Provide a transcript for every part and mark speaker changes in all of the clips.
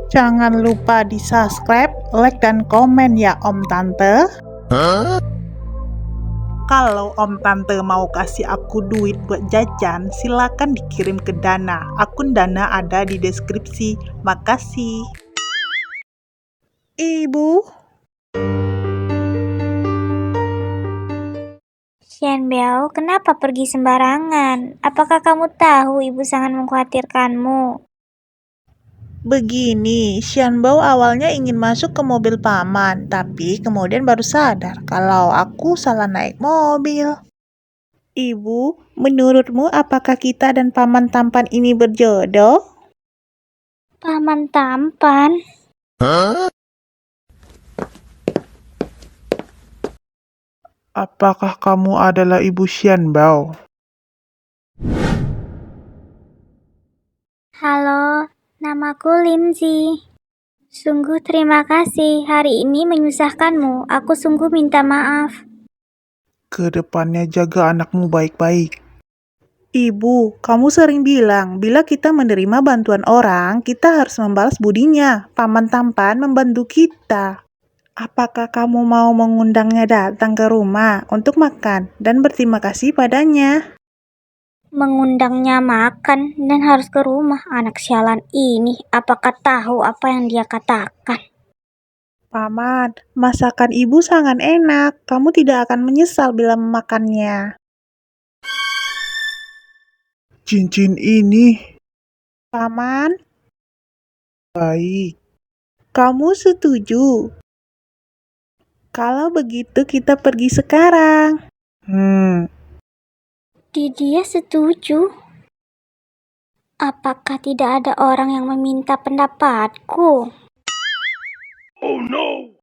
Speaker 1: Jangan lupa di-subscribe, like, dan komen ya Om Tante. Kalau Om Tante mau kasih aku duit buat jajan, silakan dikirim ke Dana. Akun Dana ada di deskripsi. Makasih. Ibu,
Speaker 2: Xianbao, kenapa pergi sembarangan? Apakah kamu tahu ibu sangat mengkhawatirkanmu?
Speaker 1: begini, Xianbao awalnya ingin masuk ke mobil paman, tapi kemudian baru sadar kalau aku salah naik mobil. Ibu, menurutmu apakah kita dan paman tampan ini berjodoh?
Speaker 2: Paman tampan?
Speaker 3: Apakah kamu adalah Ibu Xianbao?
Speaker 2: Halo, namaku Linzi. Sungguh terima kasih, hari ini menyusahkanmu. Aku sungguh minta maaf.
Speaker 3: Kedepannya jaga anakmu baik-baik.
Speaker 1: Ibu, kamu sering bilang, bila kita menerima bantuan orang, kita harus membalas budinya. Paman tampan membantu kita. Apakah kamu mau mengundangnya datang ke rumah untuk makan dan berterima kasih padanya?
Speaker 2: Mengundangnya makan dan harus ke rumah. Anak sialan ini, apakah tahu apa yang dia katakan?
Speaker 1: Paman, masakan ibu sangat enak. Kamu tidak akan menyesal bila memakannya.
Speaker 3: Cincin ini
Speaker 1: Paman,
Speaker 3: baik.
Speaker 1: kamu setuju? Kalau begitu kita pergi sekarang.
Speaker 2: Dia setuju. Apakah tidak ada orang yang meminta pendapatku?
Speaker 3: Oh no!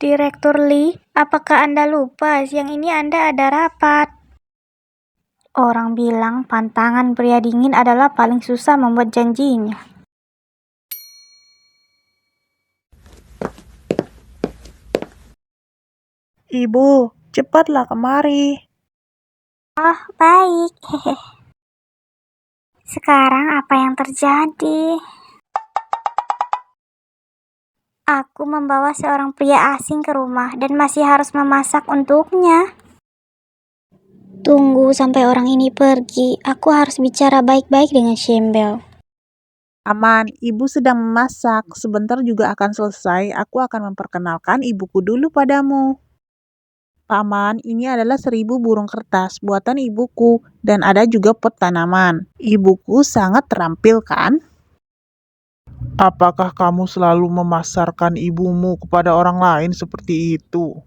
Speaker 2: Direktur Lee, apakah Anda lupa siang ini Anda ada rapat? Orang bilang pantangan pria dingin adalah paling susah membuat janjinya.
Speaker 1: Ibu, cepatlah kemari.
Speaker 2: Oh, baik. Sekarang apa yang terjadi? Aku membawa seorang pria asing ke rumah dan masih harus memasak untuknya. Tunggu sampai orang ini pergi. Aku harus bicara baik-baik dengan Xianbao.
Speaker 1: Aman, ibu sedang memasak. Sebentar juga akan selesai. Aku akan memperkenalkan ibuku dulu padamu. Paman, ini adalah 1000 burung kertas buatan ibuku dan ada juga pot tanaman. Ibuku sangat terampil kan?
Speaker 3: Apakah kamu selalu memasarkan ibumu kepada orang lain seperti itu?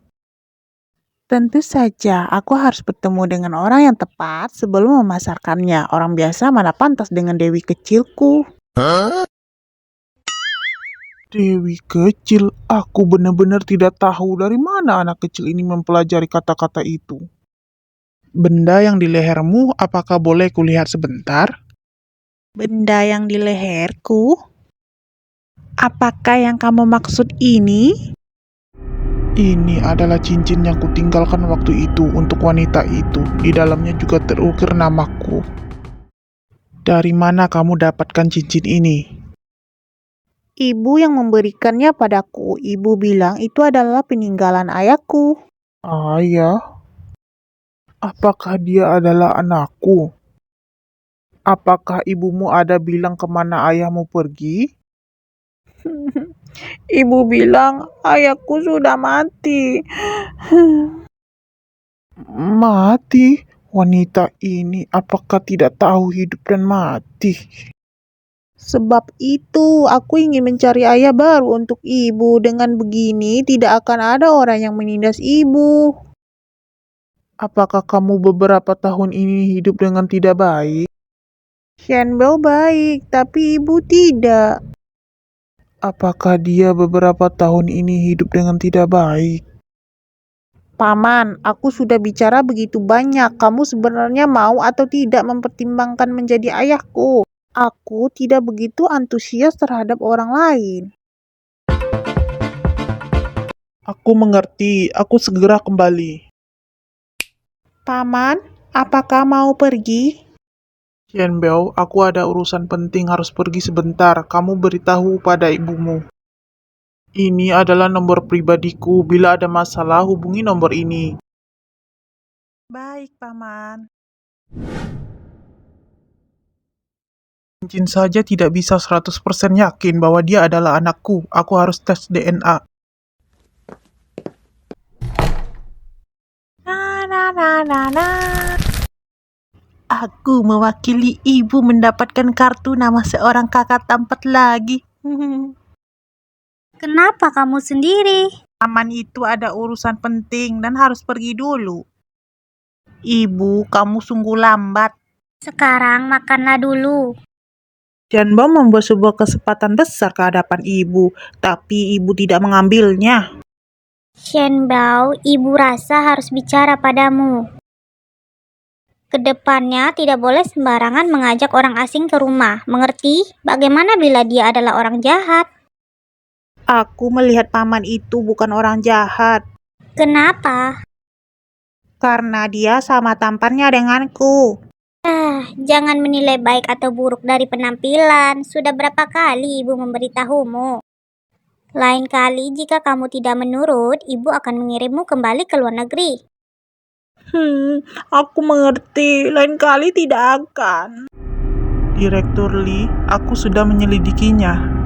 Speaker 1: Tentu saja, aku harus bertemu dengan orang yang tepat sebelum memasarkannya. Orang biasa mana pantas dengan dewi kecilku.
Speaker 3: Dewi kecil, aku benar-benar tidak tahu dari mana anak kecil ini mempelajari kata-kata itu. Benda yang di lehermu, apakah boleh kulihat sebentar?
Speaker 1: Benda yang di leherku? Apakah yang kamu maksud ini?
Speaker 3: Ini adalah cincin yang kutinggalkan waktu itu untuk wanita itu. Di dalamnya juga terukir namaku. Dari mana kamu dapatkan cincin ini?
Speaker 1: Ibu yang memberikannya padaku. Ibu bilang itu adalah peninggalan ayahku.
Speaker 3: Ayah? Apakah dia adalah anakku? Apakah ibumu ada bilang kemana ayahmu pergi?
Speaker 1: Ibu bilang ayahku sudah mati.
Speaker 3: Mati? Wanita ini apakah tidak tahu hidup dan mati?
Speaker 1: Sebab itu, aku ingin mencari ayah baru untuk ibu. Dengan begini, tidak akan ada orang yang menindas ibu.
Speaker 3: Apakah kamu beberapa tahun ini hidup dengan tidak baik?
Speaker 1: Xianbao baik, tapi ibu tidak.
Speaker 3: Apakah dia beberapa tahun ini hidup dengan tidak baik?
Speaker 1: Paman, aku sudah bicara begitu banyak. Kamu sebenarnya mau atau tidak mempertimbangkan menjadi ayahku? Aku tidak begitu antusias terhadap orang lain.
Speaker 3: Aku mengerti, aku segera kembali.
Speaker 1: Paman, apakah mau pergi?
Speaker 3: Xianbao, aku ada urusan penting harus pergi sebentar. Kamu beritahu pada ibumu. Ini adalah nomor pribadiku. Bila ada masalah, hubungi nomor ini.
Speaker 1: Baik, Paman.
Speaker 3: Jin saja tidak bisa 100% yakin bahwa dia adalah anakku. Aku harus tes DNA.
Speaker 1: Na na na na na. Aku mewakili ibu mendapatkan kartu nama seorang kakak tampat lagi.
Speaker 2: Kenapa kamu sendiri?
Speaker 1: Paman itu ada urusan penting dan harus pergi dulu. Ibu, kamu sungguh lambat.
Speaker 2: Sekarang makanlah dulu.
Speaker 1: Xianbao membuat sebuah kesempatan besar ke hadapan ibu, tapi ibu tidak mengambilnya.
Speaker 2: Xianbao, ibu rasa harus bicara padamu. Kedepannya tidak boleh sembarangan mengajak orang asing ke rumah. Mengerti? Bagaimana bila dia adalah orang jahat?
Speaker 1: Aku melihat paman itu bukan orang jahat,
Speaker 2: Kenapa?
Speaker 1: karena dia sama tampannya denganku.
Speaker 2: Jangan menilai baik atau buruk dari penampilan. Sudah berapa kali ibu memberitahumu? Lain kali jika kamu tidak menurut, ibu akan mengirimmu kembali ke luar negeri.
Speaker 1: Aku mengerti, lain kali tidak akan.
Speaker 3: Direktur Lee, aku sudah menyelidikinya.